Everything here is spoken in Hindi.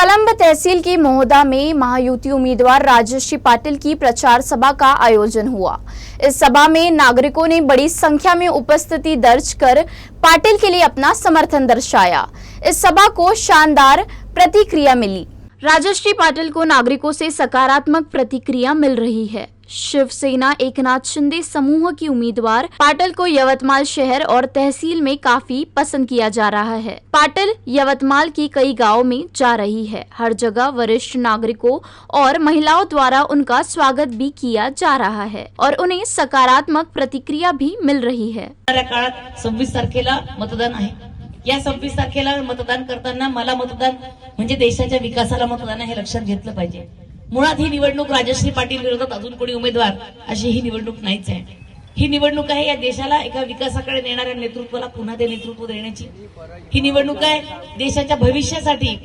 कलंब तहसील की मोहदा में महायुति उम्मीदवार राजश्री पाटिल की प्रचार सभा का आयोजन हुआ। इस सभा में नागरिकों ने बड़ी संख्या में उपस्थिति दर्ज कर पाटिल के लिए अपना समर्थन दर्शाया। इस सभा को शानदार प्रतिक्रिया मिली। राजश्री पाटिल को नागरिकों से सकारात्मक प्रतिक्रिया मिल रही है। शिवसेना एकनाथ शिंदे समूह की उम्मीदवार पाटिल को यवतमाल शहर और तहसील में काफी पसंद किया जा रहा है। पाटिल यवतमाल की कई गांवों में जा रही है। हर जगह वरिष्ठ नागरिकों और महिलाओं द्वारा उनका स्वागत भी किया जा रहा है और उन्हें सकारात्मक प्रतिक्रिया भी मिल रही है। काळात 26 तारखेला मतदान आहे। या 26 तारखेला मतदान करताना मला मतदान म्हणजे देशाच्या विकासाला मतदान हे लक्षात घेतलं पाहिजे। मुळात ही निवडणूक राजश्री पाटील विरोधात अजून कोणी उमेदवार अशी ही निवडणूक नाहीच आहे। ही निवडणूक आहे या देशाला एका विकासाकडे नेणाऱ्या नेतृत्वाला पुन्हा ते नेतृत्व देण्याची। ही निवडणूक आहे देशाच्या भविष्यासाठी